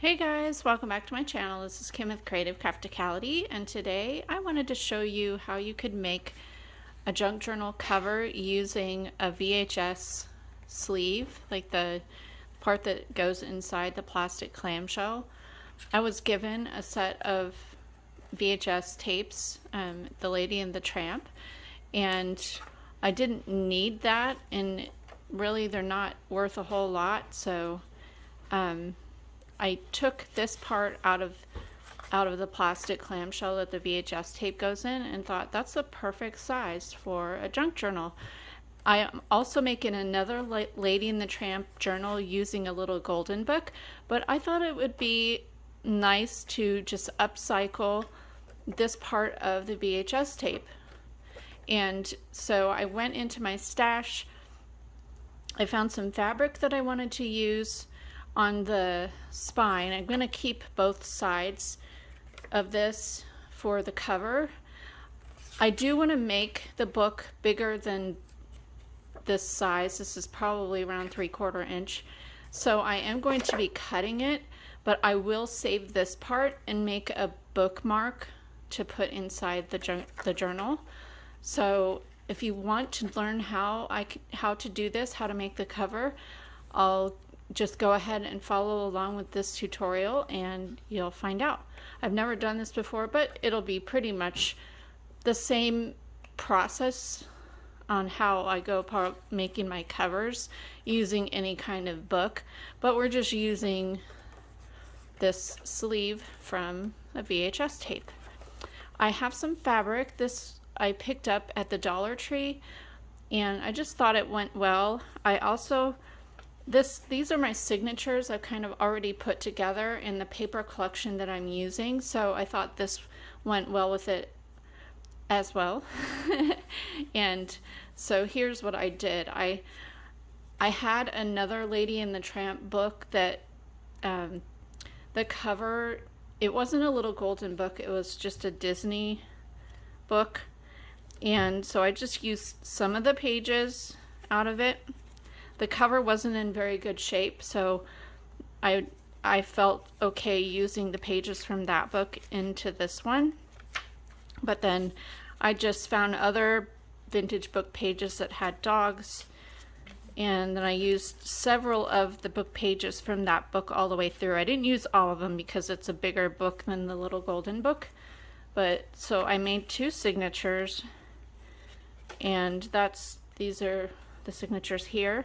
Hey guys, welcome back to my channel. This is Kim with Creative Crafticality, and today I wanted to show you how you could make a junk journal cover using a VHS sleeve, like the part that goes inside the plastic clamshell. I was given a set of VHS tapes, The Lady and the Tramp, and I didn't need that, and really they're not worth a whole lot, so I took this part out of the plastic clamshell that the VHS tape goes in and thought that's the perfect size for a junk journal. I am also making another Lady and the Tramp journal using a little golden book, but I thought it would be nice to just upcycle this part of the VHS tape. And so I went into my stash. I found some fabric that I wanted to use on the spine. I'm going to keep both sides of this for the cover. I do want to make the book bigger than this size. This is probably around 3/4 inch. So I am going to be cutting it, but I will save this part and make a bookmark to put inside the journal. So if you want to learn how to do this, how to make the cover, I'll just go ahead and follow along with this tutorial and you'll find out. I've never done this before, but it'll be pretty much the same process on how I go about making my covers using any kind of book, but we're just using this sleeve from a VHS tape. I have some fabric. This I picked up at the Dollar Tree and I just thought it went well. I also these are my signatures I've kind of already put together in the paper collection that I'm using, so I thought this went well with it as well. And so here's what I did. I had another Lady and the Tramp book that the cover, it wasn't a little golden book, it was just a Disney book, and so I just used some of the pages out of it. The cover wasn't in very good shape, so I felt okay using the pages from that book into this one. But then I just found other vintage book pages that had dogs, and then I used several of the book pages from that book all the way through. I didn't use all of them because it's a bigger book than the little golden book, but so I made 2 signatures, and these are the signatures here.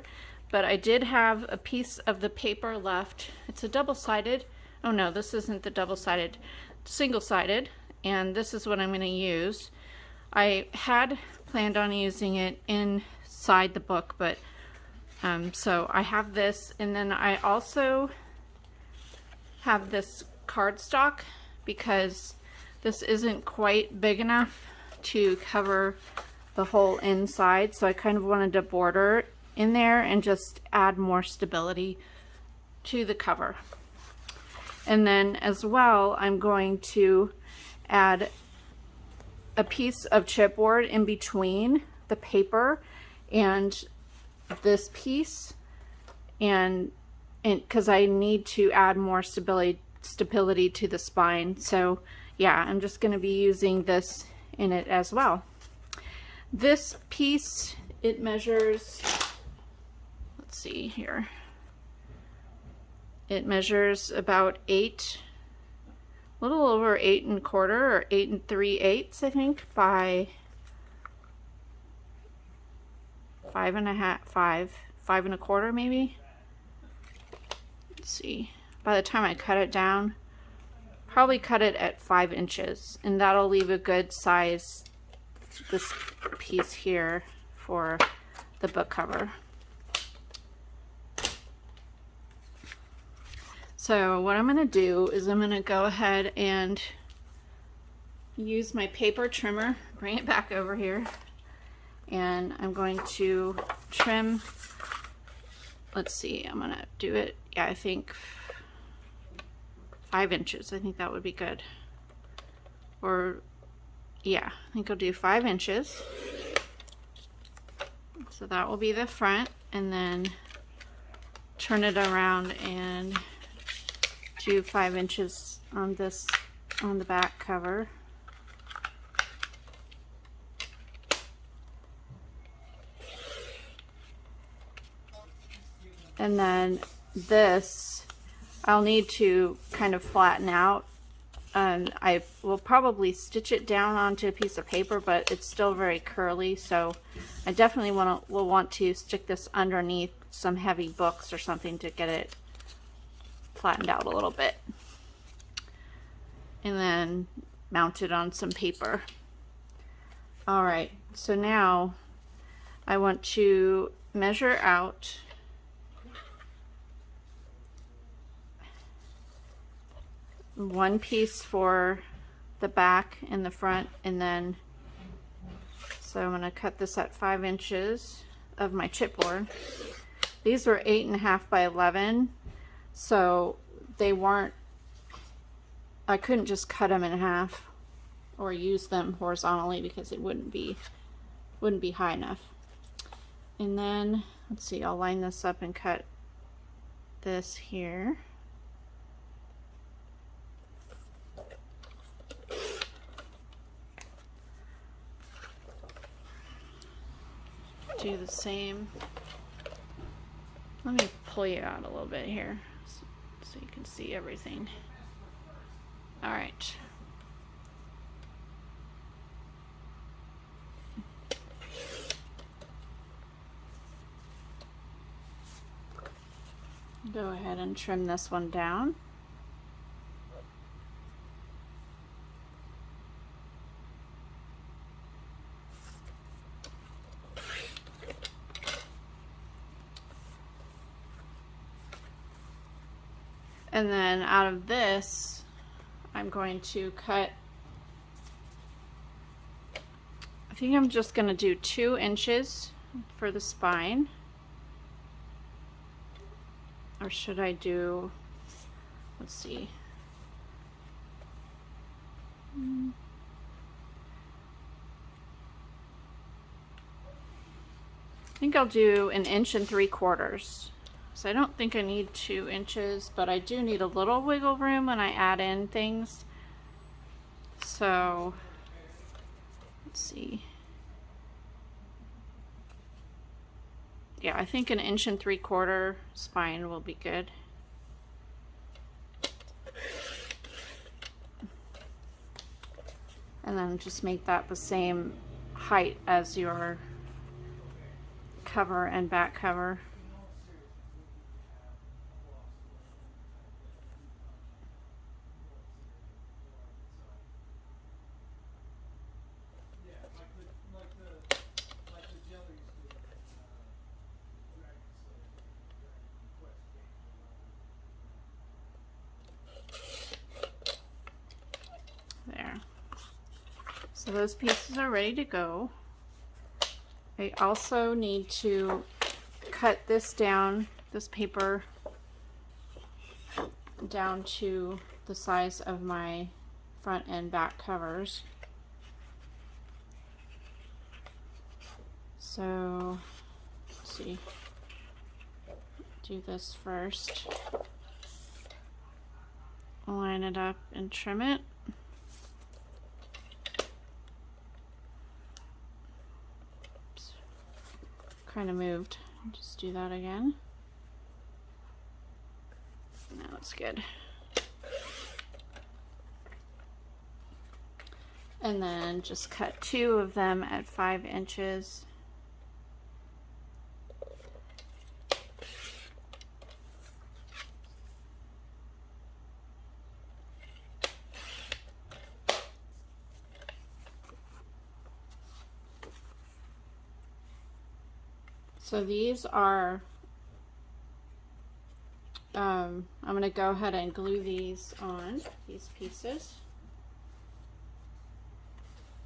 But I did have a piece of the paper left. It's a double-sided. Oh no, this isn't the double-sided, single-sided, and this is what I'm going to use. I had planned on using it inside the book, but so I have this, and then I also have this cardstock because this isn't quite big enough to cover the whole inside, so I kind of wanted to border in there and just add more stability to the cover. And then as well, I'm going to add a piece of chipboard in between the paper and this piece, and because I need to add more stability to the spine. So yeah, I'm just going to be using this in it as well. This piece, it measures, let's see here, it measures about a little over 8 1/4 or 8 3/8, I think, by 5 1/4 maybe. Let's see, by the time I cut it down, probably cut it at 5 inches, and that'll leave a good size, this piece here, for the book cover. So what I'm going to do is I'm going to go ahead and use my paper trimmer, bring it back over here, and I'm going to trim, let's see, I'm going to do it, yeah, I think 5 inches. I think that would be good. Or yeah, I think I'll do 5 inches. So that will be the front, and then turn it around and do 5 inches on this, on the back cover. And then this, I'll need to kind of flatten out, and I will probably stitch it down onto a piece of paper, but it's still very curly, so I definitely will want to stick this underneath some heavy books or something to get it flattened out a little bit, and then mount it on some paper. All right, so now I want to measure out one piece for the back and the front, and then so I'm going to cut this at 5 inches of my chipboard. These were 8.5 by 11, so they weren't, I couldn't just cut them in half or use them horizontally because it wouldn't be high enough. And then let's see, I'll line this up and cut this here. Do the same. Let me pull you out a little bit here so you can see everything. All right. Go ahead and trim this one down. And then out of this, I'm going to cut, I think I'm just going to do 2 inches for the spine. Or should I do, let's see. I think I'll do 1.75 inches. So I don't think I need 2 inches, but I do need a little wiggle room when I add in things. So let's see. Yeah, I think 1.75 inches spine will be good. And then just make that the same height as your cover and back cover. There. So those pieces are ready to go. I also need to cut this down, this paper, down to the size of my front and back covers. So, let's see, do this first. Line it up and trim it. Kind of moved. Just do that again. Now it's good. And then just cut 2 of them at 5 inches. So these are, I'm going to go ahead and glue these on, these pieces.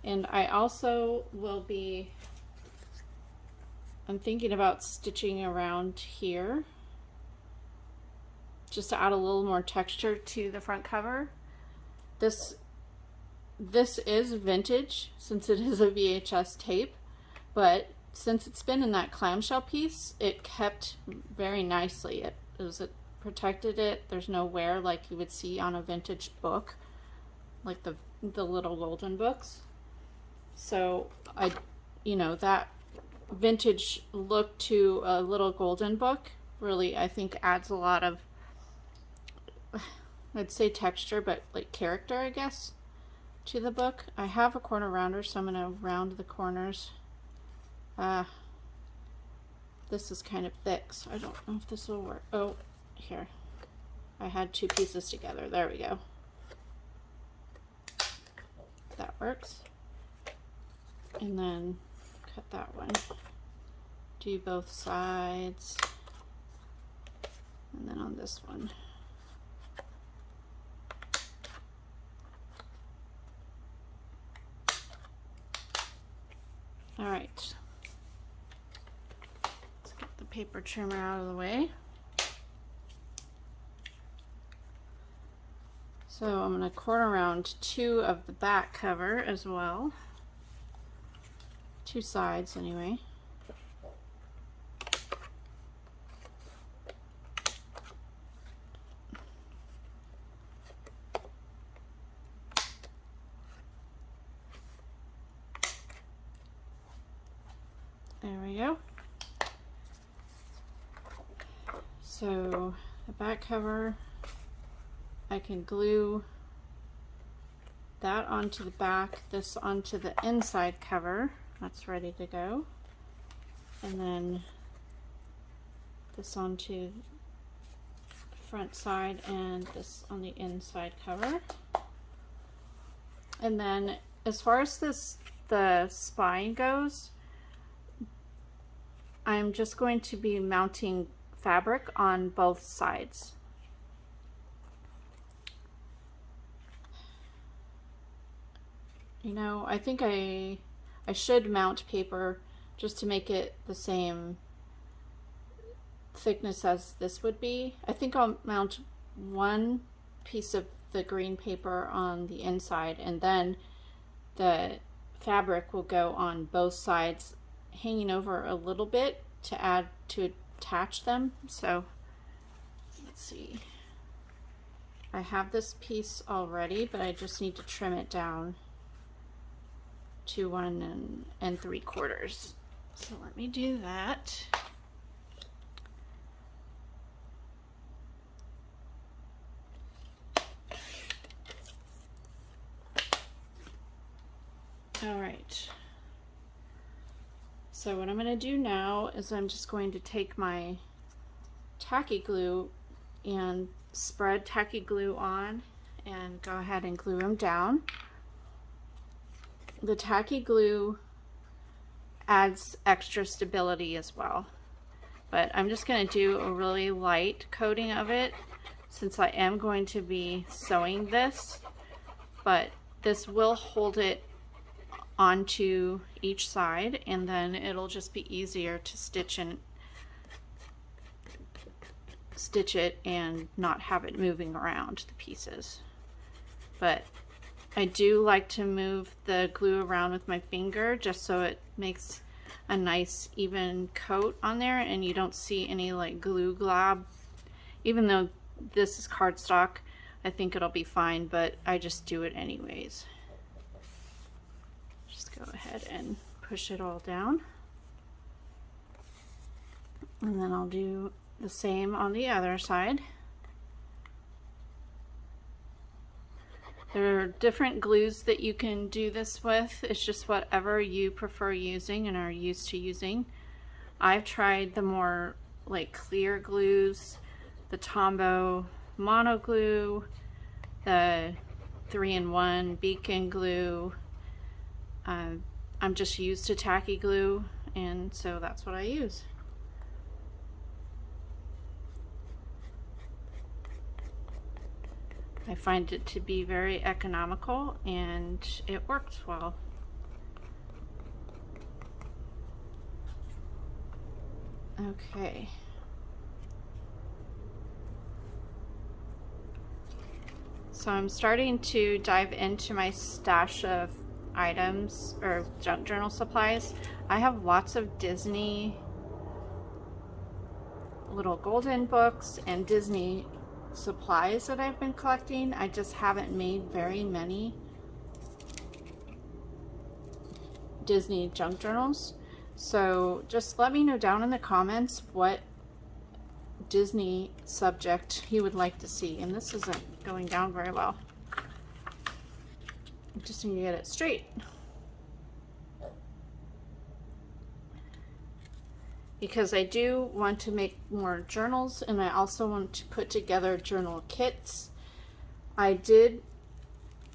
And I also will be, I'm thinking about stitching around here, just to add a little more texture to the front cover. This is vintage, since it is a VHS tape, but since it's been in that clamshell piece, it kept very nicely. It was a protected it. There's no wear like you would see on a vintage book, like the little golden books. So that vintage look to a little golden book really, I think, adds a lot of, I'd say texture, but like character, I guess, to the book. I have a corner rounder, so I'm going to round the corners. This is kind of thick, so I don't know if this will work. Oh, here. I had two pieces together. There we go. That works. And then cut that one. Do both sides. And then on this one. All right. Let's get the paper trimmer out of the way. So I'm going to corner round two of the back cover as well. Two sides anyway. There we go. So the back cover, I can glue that onto the back, this onto the inside cover. That's ready to go. And then this onto the front side and this on the inside cover. And then as far as the spine goes, I'm just going to be mounting fabric on both sides. I think I should mount paper just to make it the same thickness as this would be. I think I'll mount one piece of the green paper on the inside, and then the fabric will go on both sides, hanging over a little bit to attach them. So let's see. I have this piece already, but I just need to trim it down to 1 3/4. So let me do that. All right. So what I'm going to do now is I'm just going to take my tacky glue and spread tacky glue on and go ahead and glue them down. The tacky glue adds extra stability as well, but I'm just going to do a really light coating of it since I am going to be sewing this, but this will hold it onto each side, and then it'll just be easier to stitch it and not have it moving around the pieces. But I do like to move the glue around with my finger just so it makes a nice even coat on there and you don't see any like glue glob. Even though this is cardstock, I think it'll be fine, but I just do it anyways. Just go ahead and push it all down. And then I'll do the same on the other side. There are different glues that you can do this with. It's just whatever you prefer using and are used to using. I've tried the more like clear glues, the Tombow mono glue, the 3-in-1 beacon glue. I'm just used to tacky glue, and so that's what I use. I find it to be very economical and it works well. Okay. So I'm starting to dive into my stash of items or junk journal supplies. I have lots of Disney little golden books and Disney supplies that I've been collecting. I just haven't made very many Disney junk journals. So just let me know down in the comments what Disney subject you would like to see. And this isn't going down very well. I just need to get it straight. Because I do want to make more journals, and I also want to put together journal kits. I did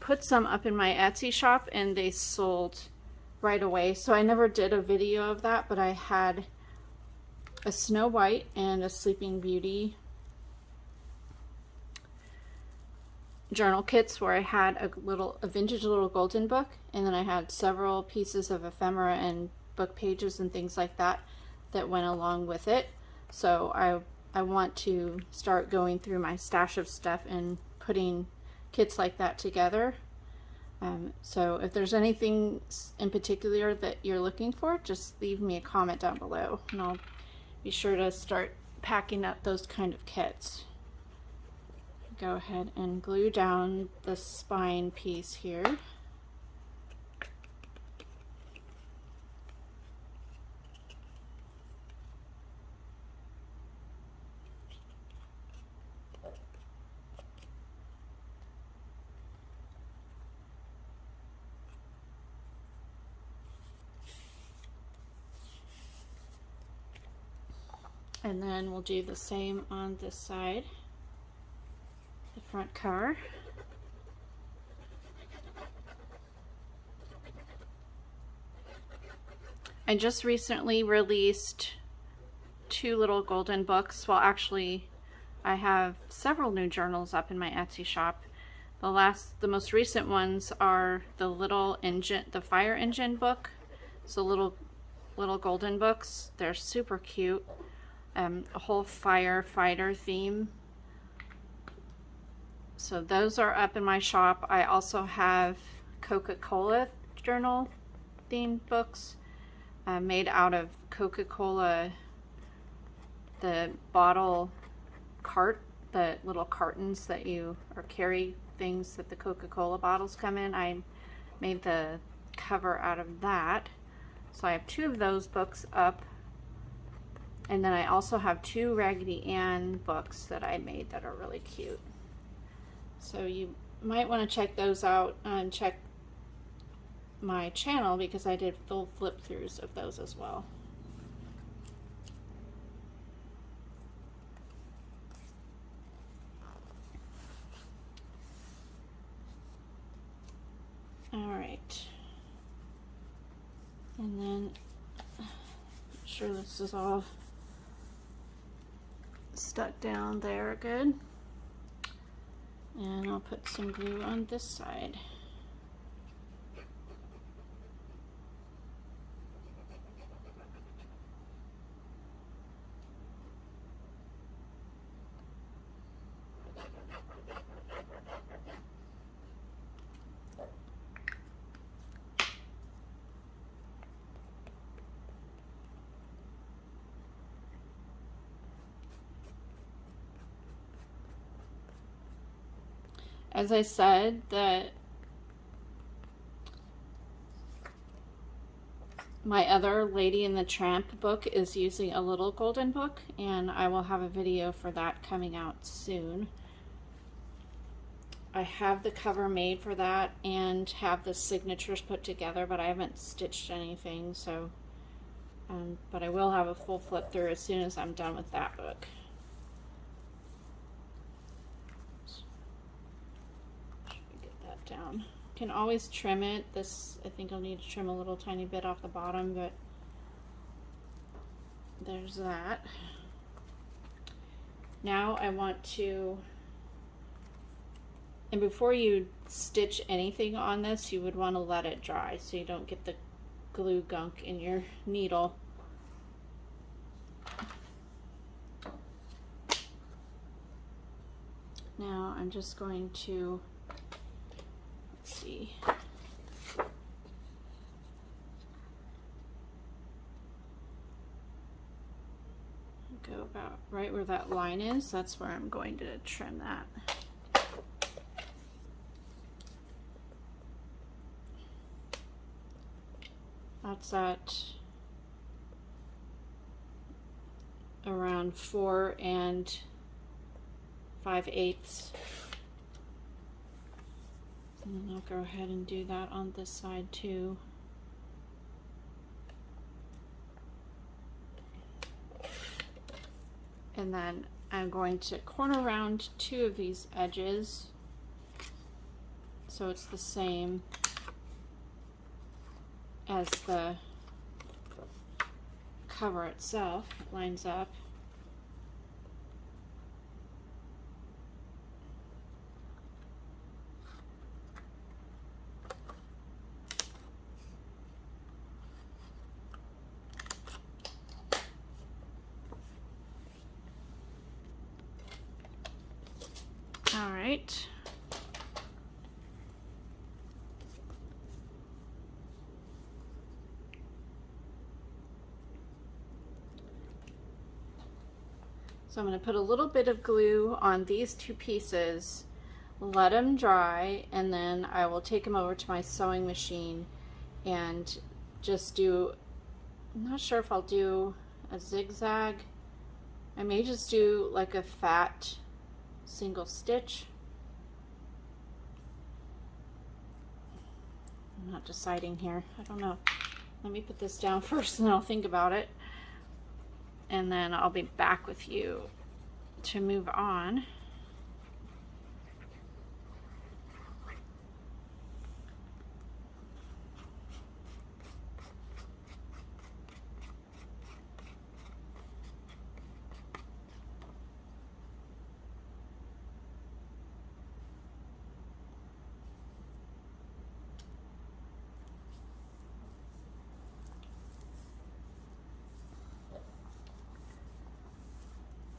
put some up in my Etsy shop and they sold right away, so I never did a video of that, but I had a Snow White and a Sleeping Beauty journal kits where I had a vintage little golden book, and then I had several pieces of ephemera and book pages and things like that that went along with it. So I want to start going through my stash of stuff and putting kits like that together. So if there's anything in particular that you're looking for, just leave me a comment down below and I'll be sure to start packing up those kind of kits. Go ahead and glue down the spine piece here. And then we'll do the same on this side, the front cover. I just recently released 2 little golden books. Well, actually, I have several new journals up in my Etsy shop. The most recent ones are the little engine, the fire engine book. So little golden books. They're super cute. A whole firefighter theme. So those are up in my shop. I also have Coca-Cola journal themed books made out of Coca-Cola, the bottle cart, the little cartons that you, or carry things that the Coca-Cola bottles come in. I made the cover out of that. So I have 2 of those books up. And then I also have 2 Raggedy Ann books that I made that are really cute. So you might want to check those out and check my channel because I did full flip throughs of those as well. All right. And then I'm sure this is all stuck down there good. And I'll put some glue on this side. As I said, that my other Lady and the Tramp book is using a little golden book, and I will have a video for that coming out soon. I have the cover made for that and have the signatures put together, but I haven't stitched anything, so but I will have a full flip through as soon as I'm done with that book. Down. Can always trim it. This, I think I'll need to trim a little tiny bit off the bottom, but there's that. Now I want to, and before you stitch anything on this, you would want to let it dry so you don't get the glue gunk in your needle. Now I'm just going to see. go about right where that line is. That's where I'm going to trim that. That's at around 4 5/8. And then I'll go ahead and do that on this side too. And then I'm going to corner round 2 of these edges so it's the same as the cover itself. It lines up. All right. So I'm going to put a little bit of glue on these 2 pieces, let them dry, and then I will take them over to my sewing machine and just do, I'm not sure if I'll do a zigzag. I may just do like a fat single stitch. I'm not deciding here. I don't know. Let me put this down first and then I'll think about it. And then I'll be back with you to move on.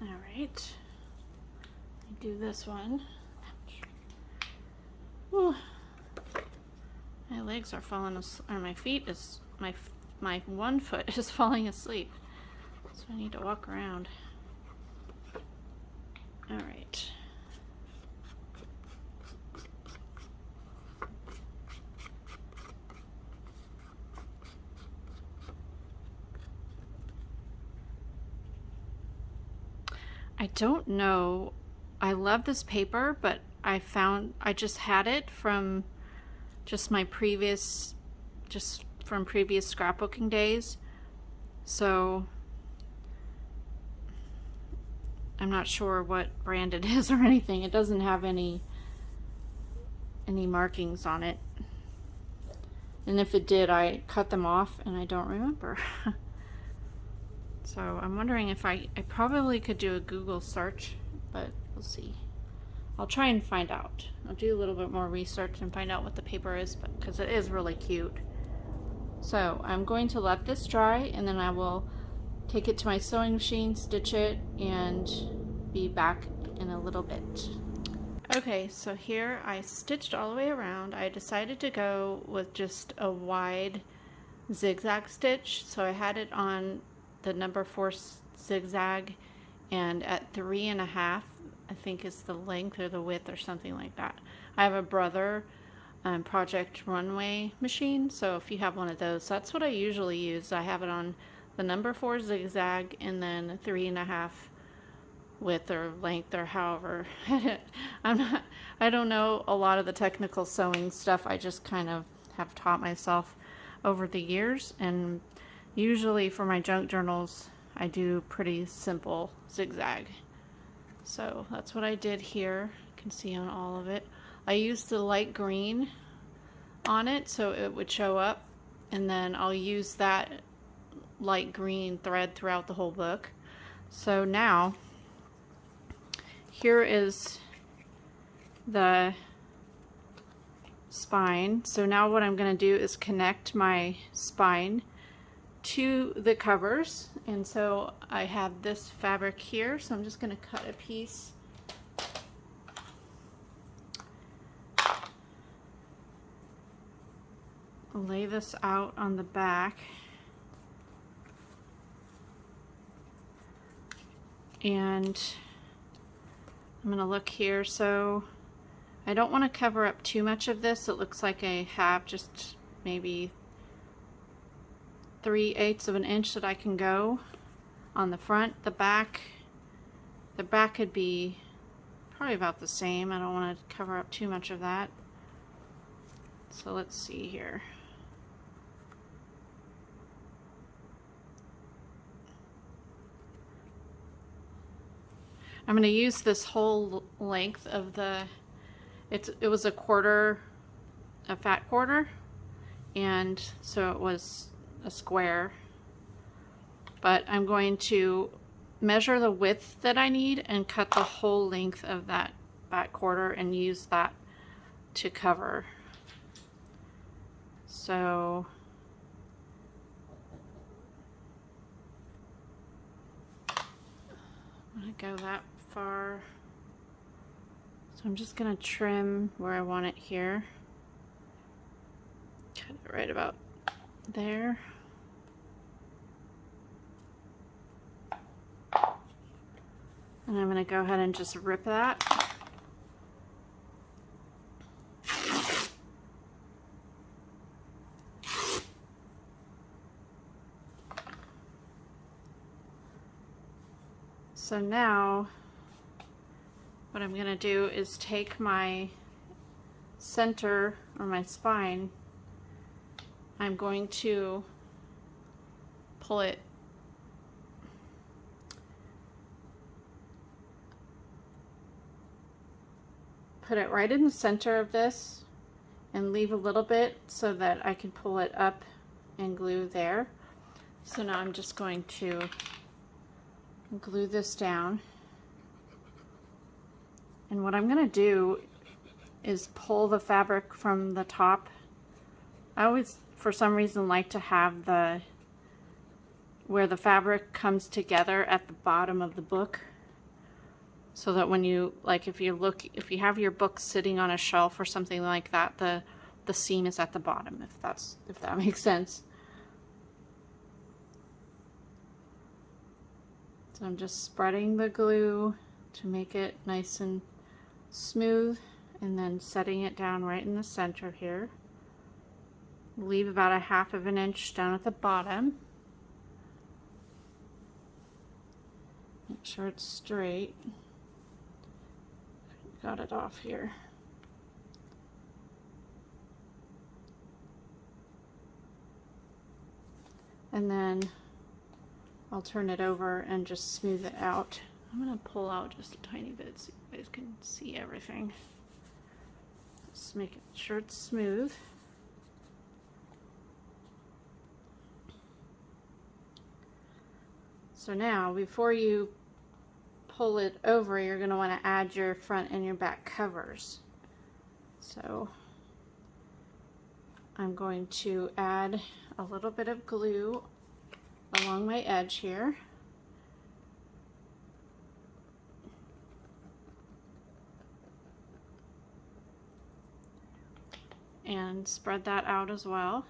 All right, do this one. Ooh. My legs are falling asleep, or my feet is, my one foot is falling asleep. So I need to walk around. All right. I don't know. I love this paper, but I just had it from my previous, from previous scrapbooking days. So I'm not sure what brand it is or anything. It doesn't have any markings on it. And if it did, I cut them off and I don't remember. So I'm wondering if I probably could do a Google search, but we'll see. I'll try and find out. I'll do a little bit more research and find out what the paper is, because it is really cute. So I'm going to let this dry and then I will take it to my sewing machine, stitch it, and be back in a little bit. Okay, so here I stitched all the way around. I decided to go with just a wide zigzag stitch. So I had it on the number 4 zigzag, and at 3.5, I think is the length or the width or something like that. I have a Brother Project Runway machine, so if you have one of those, that's what I usually use. I have it on the number 4 zigzag and then 3.5 width or length or however. I don't know a lot of the technical sewing stuff. I just kind of have taught myself over the years, and usually for my junk journals I do pretty simple zigzag. So that's what I did here. You can see on all of it. I used the light green on it so it would show up, and then I'll use that light green thread throughout the whole book. So now here is the spine. So now what I'm going to do is connect my spine to the covers, and so I have this fabric here, so I'm just going to cut a piece. Lay this out on the back. And I'm going to look here. So I don't want to cover up too much of this. It looks like I have just maybe 3/8 of an inch that I can go on the front. The back could be probably about the same. I don't want to cover up too much of that. So let's see here. I'm going to use this whole length of the, it was a quarter, a fat quarter, and so it was a square. But I'm going to measure the width that I need and cut the whole length of that fat quarter and use that to cover. So I'm going to go that far. So I'm just going to trim where I want it here. Cut it right about there. And I'm going to go ahead and just rip that. So now what I'm going to do is take my center or my spine, I'm going to pull it right in the center of this and leave a little bit so that I can pull it up and glue there. So now I'm just going to glue this down. And what I'm going to do is pull the fabric from the top. I always, for some reason, like to have where the fabric comes together at the bottom of the book, so that when you, like, if you have your book sitting on a shelf or something like that, the seam is at the bottom, if that makes sense. So I'm just spreading the glue to make it nice and smooth, and then setting it down right in the center here. Leave about 1/2 inch down at the bottom. Make sure it's straight. Got it off here. And then I'll turn it over and just smooth it out. I'm going to pull out just a tiny bit so you guys can see everything. Just make sure it's smooth. So now, before you pull it over, you're going to want to add your front and your back covers. So I'm going to add a little bit of glue along my edge here. And spread that out as well.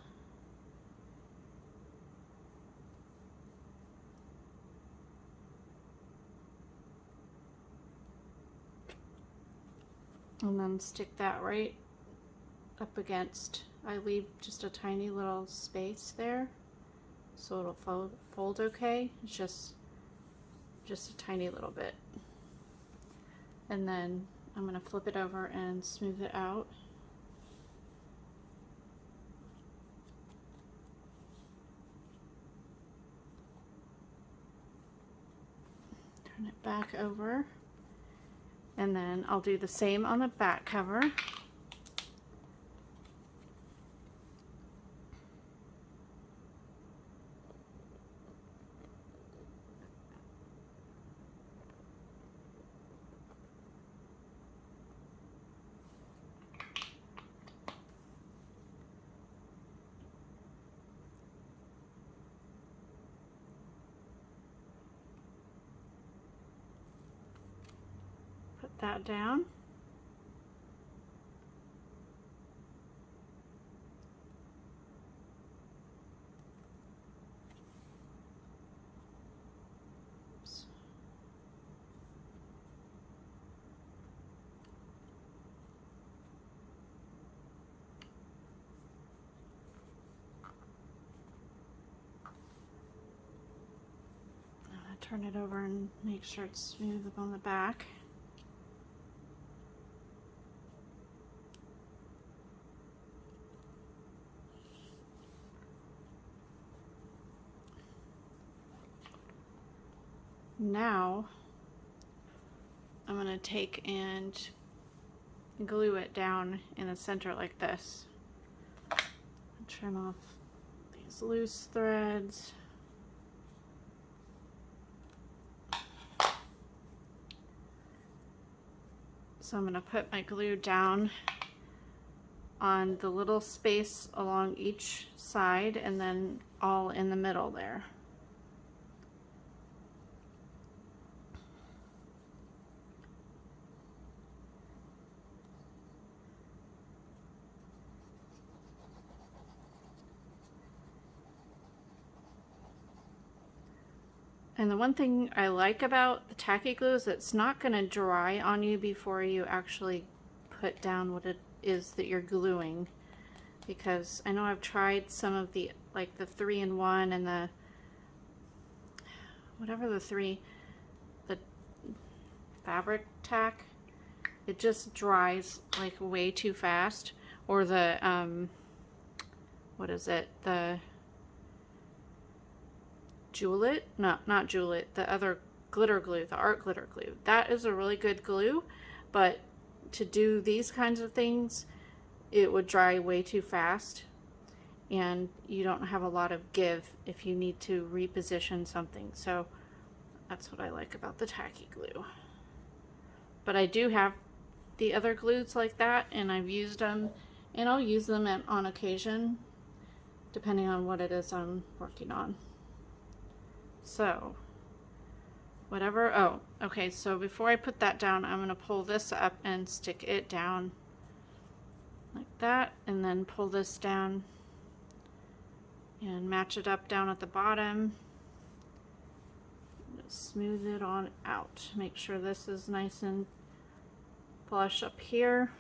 And then stick that right up against, I leave just a tiny little space there so it'll fold okay. It's just a tiny little bit. And then I'm going to flip it over and smooth it out. Turn it back over. And then I'll do the same on the back cover. Put that down. turn it over and make sure it's smooth on the back. Now I'm going to take and glue it down in the center like this. Trim off these loose threads. So I'm going to put my glue down on the little space along each side and then all in the middle there. And the one thing I like about the tacky glue is it's not going to dry on you before you actually put down what it is that you're gluing. Because I know I've tried some of the, like the 3-in-1 and the, whatever the fabric tack, it just dries like way too fast. Or the, what is it, the Jewel-It? No, not Jewel-It, the other glitter glue, the art glitter glue. That is a really good glue, but to do these kinds of things, it would dry way too fast, and you don't have a lot of give if you need to reposition something. So that's what I like about the tacky glue. But I do have the other glues like that, and I've used them, and I'll use them on occasion, depending on what it is I'm working on. So whatever, oh, okay, so before I put that down, I'm going to pull this up and stick it down like that, and then pull this down and match it up down at the bottom. Just smooth it on out. Make sure this is nice and flush up here.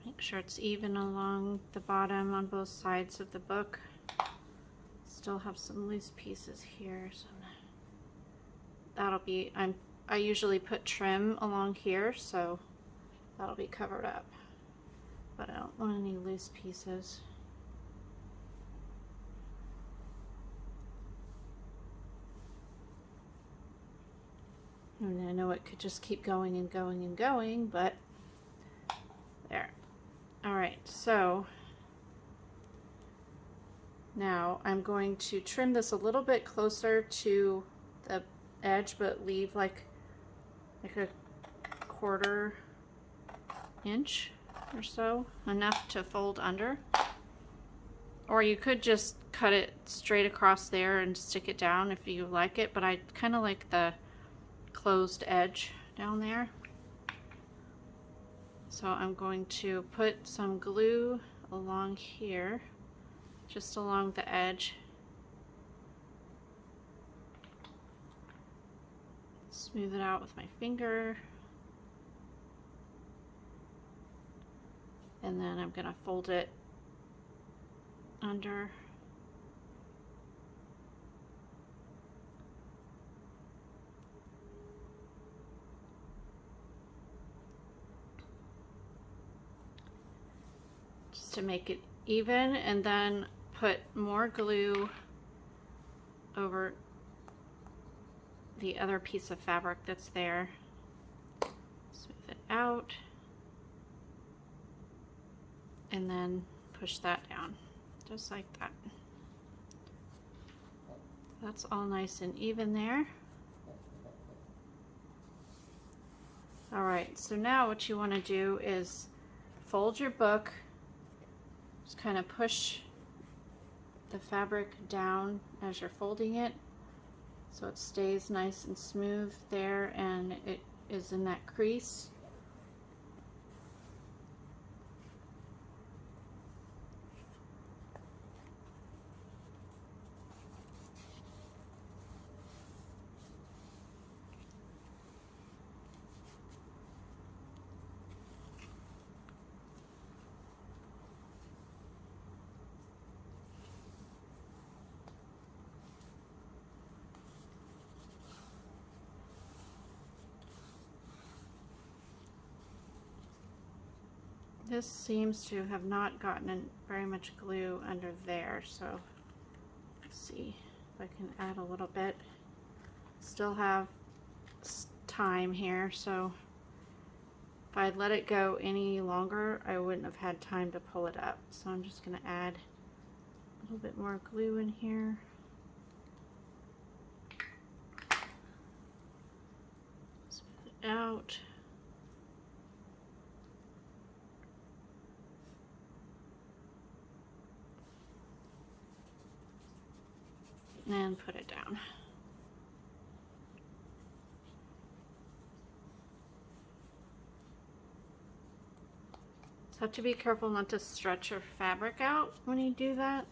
Make sure it's even along the bottom on both sides of the book. Still have some loose pieces here, so that'll be, I usually put trim along here, so that'll be covered up. But I don't want any loose pieces. And I know it could just keep going and going and going, but there. Alright, so now I'm going to trim this a little bit closer to the edge, but leave like a 1/4 inch or so, enough to fold under. Or you could just cut it straight across there and stick it down if you like it, but I kind of like the closed edge down there. So I'm going to put some glue along here, just along the edge. Smooth it out with my finger. And then I'm going to fold it under. Just to make it even, and then put more glue over the other piece of fabric that's there. Smooth it out. And then push that down, just like that. That's all nice and even there. Alright, so now what you want to do is fold your book, just kind of push the fabric down as you're folding it so it stays nice and smooth there and it is in that crease. This seems to have not gotten in very much glue under there, so let's see if I can add a little bit. Still have time here, so if I'd let it go any longer, I wouldn't have had time to pull it up. So I'm just going to add a little bit more glue in here. Smooth it out. And put it down. So have to be careful not to stretch your fabric out when you do that.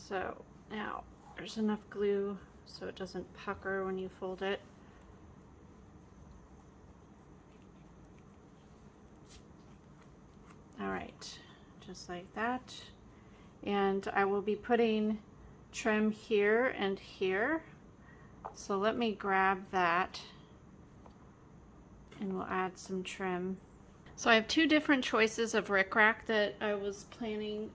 So now there's enough glue so it doesn't pucker when you fold it. All right, just like that. And I will be putting trim here and here. So let me grab that and we'll add some trim. So I have two different choices of rickrack that I was planning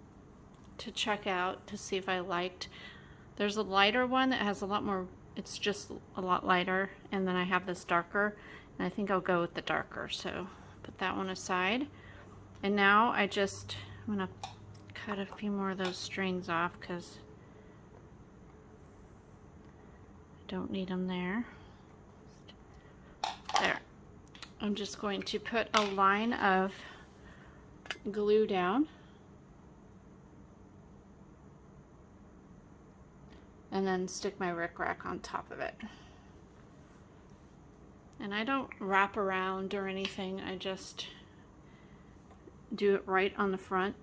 to check out to see if I liked. There's a lighter one that has a lot more, it's just a lot lighter, and then I have this darker, and I think I'll go with the darker. So put that one aside. And now I'm gonna cut a few more of those strings off because I don't need them there. There. I'm just going to put a line of glue down. And then stick my rickrack on top of it. And I don't wrap around or anything, I just do it right on the front.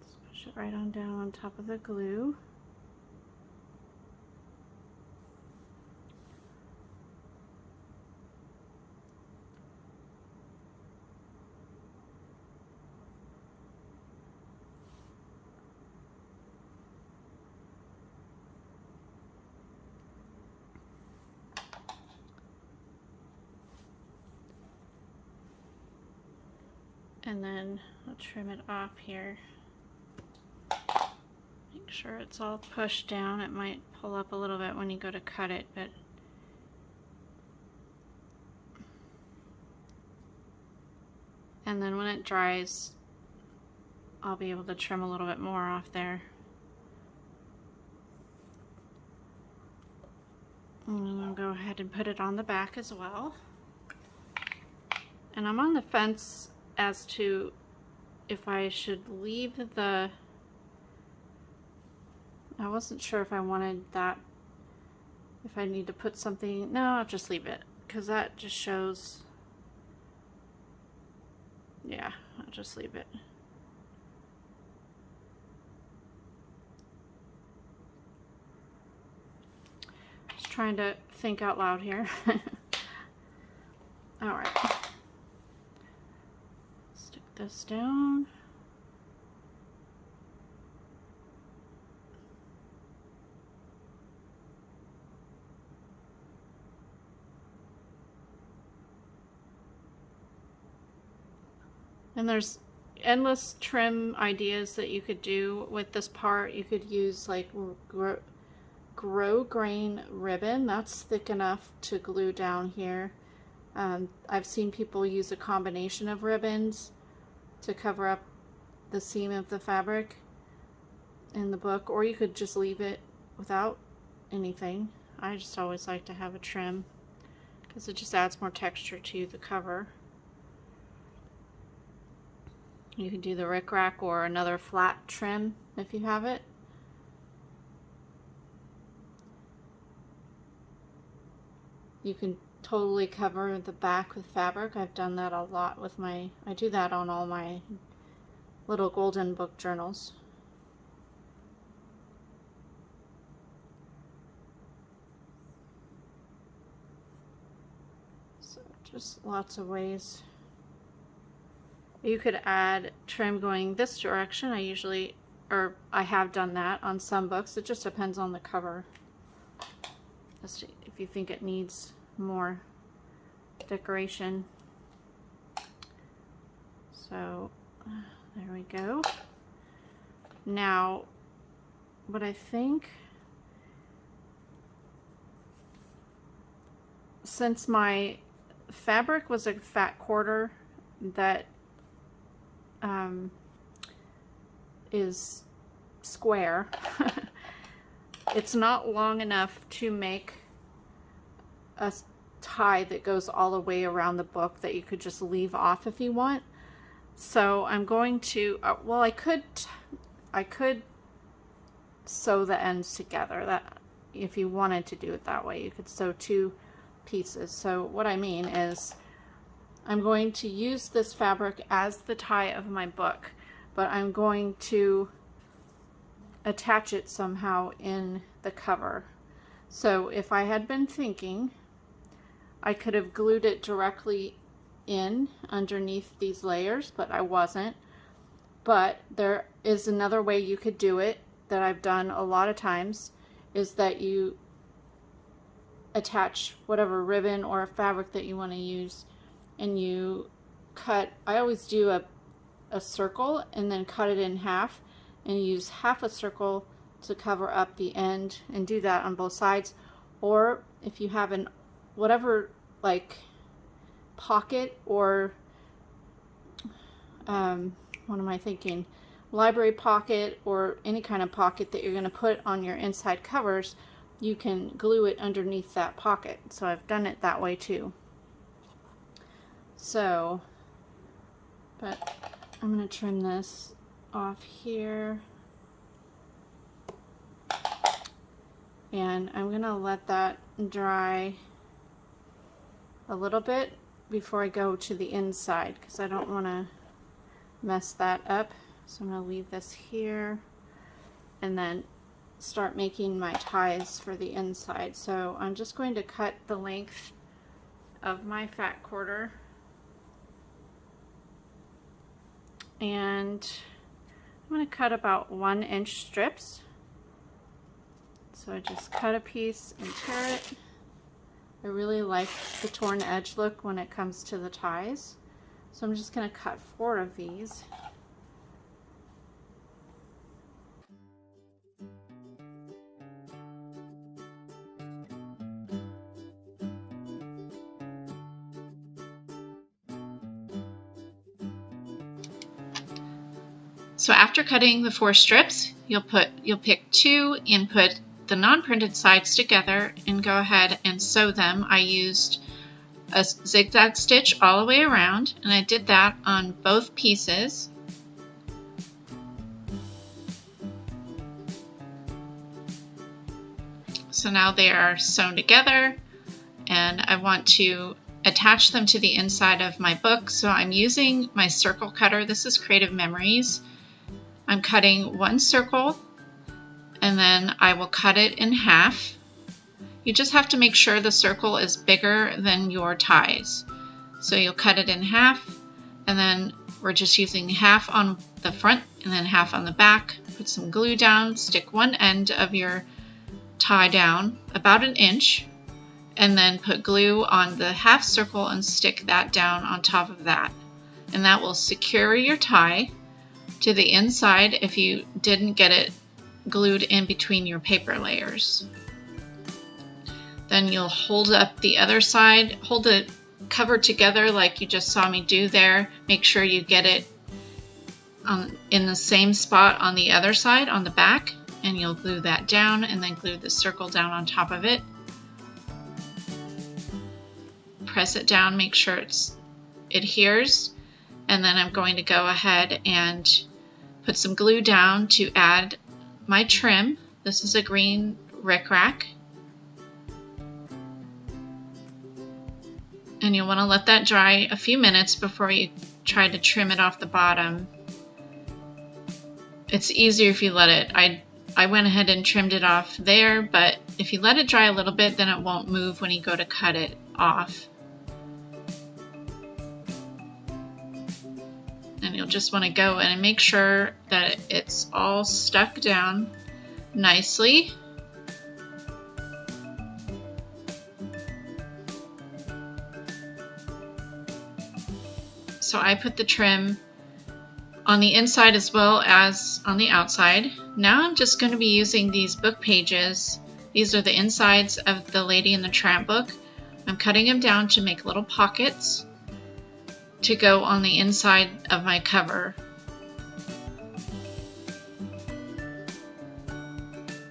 Just push it right on down on top of the glue. And then I'll trim it off here. Make sure it's all pushed down. It might pull up a little bit when you go to cut it, but and then when it dries, I'll be able to trim a little bit more off there. And then I'll go ahead and put it on the back as well. And I'm on the fence as to if I should leave the, I wasn't sure if I wanted that, if I need to put something, no, I'll just leave it, because that just shows, yeah, I'll just leave it. Just trying to think out loud here. All right. This down. And there's endless trim ideas that you could do with this part. You could use like grow grain ribbon. That's thick enough to glue down here. I've seen people use a combination of ribbons to cover up the seam of the fabric in the book, or you could just leave it without anything. I just always like to have a trim because it just adds more texture to the cover. You can do the rickrack or another flat trim if you have it. You can totally cover the back with fabric. I've done that a lot with I do that on all my little golden book journals. So just lots of ways. You could add trim going this direction. I usually or I have done that on some books. It just depends on the cover, just if you think it needs more decoration. So there we go. Now, what I think, since my fabric was a fat quarter that is square, it's not long enough to make a tie that goes all the way around the book that you could just leave off if you want. So I'm going to, well, I could sew the ends together. That, if you wanted to do it that way, you could sew two pieces. So what I mean is, I'm going to use this fabric as the tie of my book, but I'm going to attach it somehow in the cover. So if I had been thinking, I could have glued it directly in underneath these layers, but I wasn't. But there is another way you could do it that I've done a lot of times, is that you attach whatever ribbon or fabric that you want to use, and you cut, I always do a circle and then cut it in half and use half a circle to cover up the end, and do that on both sides. Or if you have an whatever, like pocket or what am I thinking, library pocket or any kind of pocket that you're going to put on your inside covers, you can glue it underneath that pocket. So I've done it that way too. So, but I'm going to trim this off here, and I'm going to let that dry a little bit before I go to the inside, because I don't want to mess that up. So I'm going to leave this here and then start making my ties for the inside. So I'm just going to cut the length of my fat quarter, and I'm going to cut about 1-inch strips. So I just cut a piece and tear it. I really like the torn edge look when it comes to the ties. So I'm just going to cut 4 of these. So after cutting the 4 strips, you'll pick 2 and put the non-printed sides together and go ahead and sew them. I used a zigzag stitch all the way around, and I did that on both pieces. So now they are sewn together, and I want to attach them to the inside of my book. So I'm using my circle cutter. This is Creative Memories. I'm cutting 1 circle, and then I will cut it in half. You just have to make sure the circle is bigger than your ties. So you'll cut it in half, and then we're just using half on the front and then half on the back. Put some glue down, stick one end of your tie down about 1 inch, and then put glue on the half circle and stick that down on top of that. And that will secure your tie to the inside if you didn't get it glued in between your paper layers. Then you'll hold up the other side, hold the cover together like you just saw me do there. Make sure you get it in the same spot on the other side, on the back, and you'll glue that down and then glue the circle down on top of it. Press it down, make sure it adheres, and then I'm going to go ahead and put some glue down to add my trim. This is a green rickrack, and you'll want to let that dry a few minutes before you try to trim it off the bottom. It's easier if you let it. I went ahead and trimmed it off there, but if you let it dry a little bit, then it won't move when you go to cut it off. and you'll just want to go in and make sure that it's all stuck down nicely. So I put the trim on the inside as well as on the outside. Now I'm just going to be using these book pages. These are the insides of the Lady and the Tramp book. I'm cutting them down to make little pockets to go on the inside of my cover.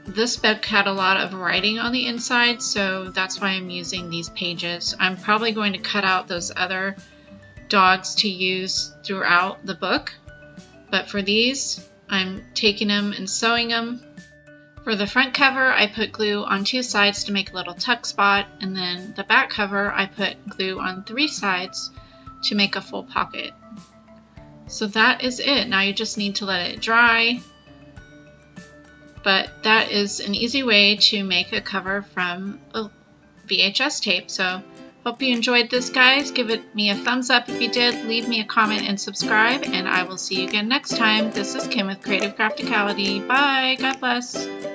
This book had a lot of writing on the inside, so that's why I'm using these pages. I'm probably going to cut out those other dogs to use throughout the book, but for these I'm taking them and sewing them. For the front cover I put glue on 2 sides to make a little tuck spot, and then the back cover I put glue on 3 sides to make a full pocket. So that is it. Now you just need to let it dry, but that is an easy way to make a cover from a VHS tape. So hope you enjoyed this, guys. Give me a thumbs up if you did. Leave me a comment and subscribe, and I will see you again next time. This is Kim with Creative Crafticality. Bye. God bless.